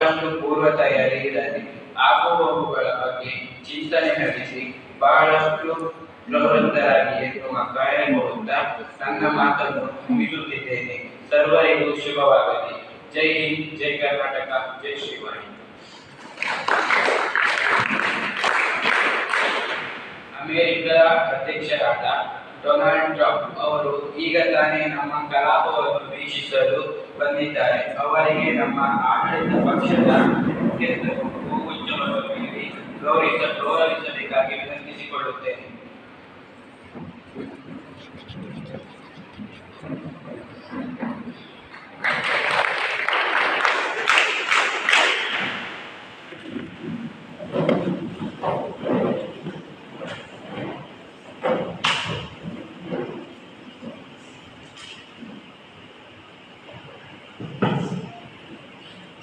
ಬಹಳಷ್ಟು ಪೂರ್ವ ತಯಾರಿ ಇರಲಿ. ಆಗುಹೋಗುಗಳ ಬಗ್ಗೆ ಚಿಂತನೆ ನಡೆಸಿ ಬಹಳಷ್ಟು ಪ್ರವೃತ್ತರಾಗಿ ಎನ್ನುವ ಕಾರ್ಯಕ್ರಮದಿಂದ ನನ್ನ ಮಾತನ್ನು ಮುಗಿಸುತ್ತಿದ್ದೇನೆ. ಸರ್ವರಿಗೂ ಶುಭವಾಗಲಿ. ಜೈ ಹಿಂದ್, ಜೈ ಕರ್ನಾಟಕ, ಜೈ ಶ್ರೀವಾಣಿ. ಅಮೆರಿಕ ಅಧ್ಯಕ್ಷರಾದ ಡೊನಾಲ್ಡ್ ಟ್ರಂಪ್ ಅವರು ಈಗ ತಾನೇ ನಮ್ಮ ಕಲಾಪವನ್ನು ವೀಕ್ಷಿಸಲು ಬಂದಿದ್ದಾರೆ. ಅವರಿಗೆ ನಮ್ಮ ಆಡಳಿತ ಪಕ್ಷದ ಮುಖ್ಯಸ್ಥರು ಹೂಗುಚ್ಛವನ್ನು ನೀಡಿ ಗೌರವಿಸಬೇಕಾಗಿ ವಿನಂತಿಸಿಕೊಳ್ಳುತ್ತೇನೆ.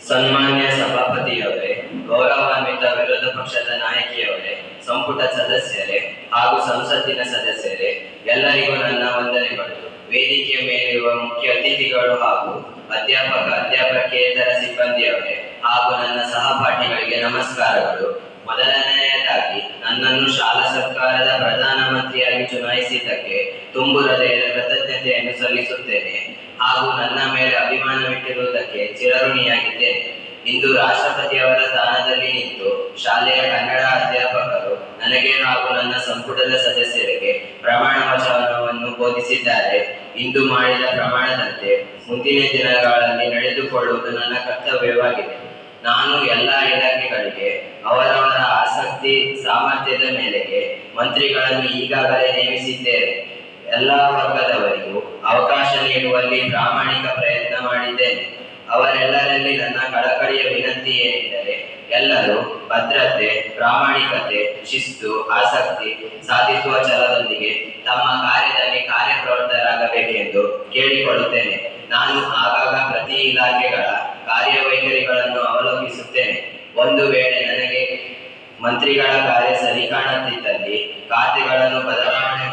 ಸನ್ಮಾನ್ಯ ಸಭಾಪತಿಯವರೇ, ಗೌರವಾನ್ವಿತ ವಿರೋಧ ಪಕ್ಷದ ನಾಯಕಿಯವರೇ, ಸಂಪುಟ ಸದಸ್ಯರೇ ಹಾಗೂ ಸಂಸತ್ತಿನ ಸದಸ್ಯರೇ, ಎಲ್ಲರಿಗೂ ನನ್ನ ವಂದನೆಗಳು. ವೇದಿಕೆಯ ಮೇಲಿರುವ ಮುಖ್ಯ ಅತಿಥಿಗಳು ಹಾಗೂ ಅಧ್ಯಾಪಕೇತರ ಸಿಬ್ಬಂದಿಯವರೇ ಹಾಗೂ ನನ್ನ ಸಹಪಾಠಿಗಳಿಗೆ ನಮಸ್ಕಾರಗಳು. ಮೊದಲನೆಯದಾಗಿ ನನ್ನನ್ನು ಶಾಲಾ ಸರ್ಕಾರದ ಪ್ರಧಾನ ಮಂತ್ರಿಯಾಗಿ ಚುನಾಯಿಸಿದ್ದಕ್ಕೆ ತುಂಬು ಹೃದಯದ ಕೃತಜ್ಞತೆಯನ್ನು ಸಲ್ಲಿಸುತ್ತೇನೆ ಹಾಗೂ ನನ್ನ ಮೇಲೆ ಅಭಿಮಾನವಿಟ್ಟಿರುವುದಕ್ಕೆ ಚಿರಋಣಿಯಾಗಿದ್ದೇನೆ. ಇಂದು ರಾಷ್ಟ್ರಪತಿಯವರ ಸ್ಥಾನದಲ್ಲಿ ನಿಂತು ಶಾಲೆಯ ಕನ್ನಡ ಅಧ್ಯಾಪಕರು ನನಗೆ ಹಾಗೂ ನನ್ನ ಸಂಪುಟದ ಸದಸ್ಯರಿಗೆ ಪ್ರಮಾಣ ವಚನವನ್ನು ಬೋಧಿಸಿದ್ದಾರೆ. ಇಂದು ಮಾಡಿದ ಪ್ರಮಾಣದಂತೆ ಮುಂದಿನ ದಿನಗಳಲ್ಲಿ ನಡೆದುಕೊಳ್ಳುವುದು ನನ್ನ ಕರ್ತವ್ಯವಾಗಿದೆ. ನಾನು ಎಲ್ಲ ಇಲಾಖೆಗಳಿಗೆ ಅವರವರ ಆಸಕ್ತಿ ಸಾಮರ್ಥ್ಯದ ಮೇರೆಗೆ ಮಂತ್ರಿಗಳನ್ನು ಈಗಾಗಲೇ ನೇಮಿಸಿದ್ದೇನೆ. ಎಲ್ಲ ವರ್ಗದವರಿಗೂ ಅವಕಾಶ ನೀಡುವಲ್ಲಿ ಪ್ರಾಮಾಣಿಕ ಪ್ರಯತ್ನ ಮಾಡಿದ್ದೇನೆ. ಅವರೆಲ್ಲರಲ್ಲಿ ನನ್ನ ಕಳಕಳಿಯ ವಿನಂತಿ ಏನೆಂದರೆ ಎಲ್ಲರೂ ಭದ್ರತೆ, ಪ್ರಾಮಾಣಿಕತೆ, ಶಿಸ್ತು, ಆಸಕ್ತಿ ಸಾಧಿಸುವ ಛಲದೊಂದಿಗೆ ತಮ್ಮ ಕಾರ್ಯದಲ್ಲಿ ಕಾರ್ಯಪ್ರವೃತ್ತರಾಗಬೇಕೆಂದು ಕೇಳಿಕೊಳ್ಳುತ್ತೇನೆ. ನಾನು ಆಗಾಗ ಪ್ರತಿ ಇಲಾಖೆಗಳ ಕಾರ್ಯವೈಖರಿಗಳನ್ನು ಅವಲೋಕಿಸುತ್ತೇನೆ. ಒಂದು ವೇಳೆ ನನಗೆ ಮಂತ್ರಿಗಳ ಕಾರ್ಯ ಸರಿ ಕಾಣುತ್ತಿದ್ದಲ್ಲಿ ಖಾತೆಗಳನ್ನು ಬದಲಾವಣೆ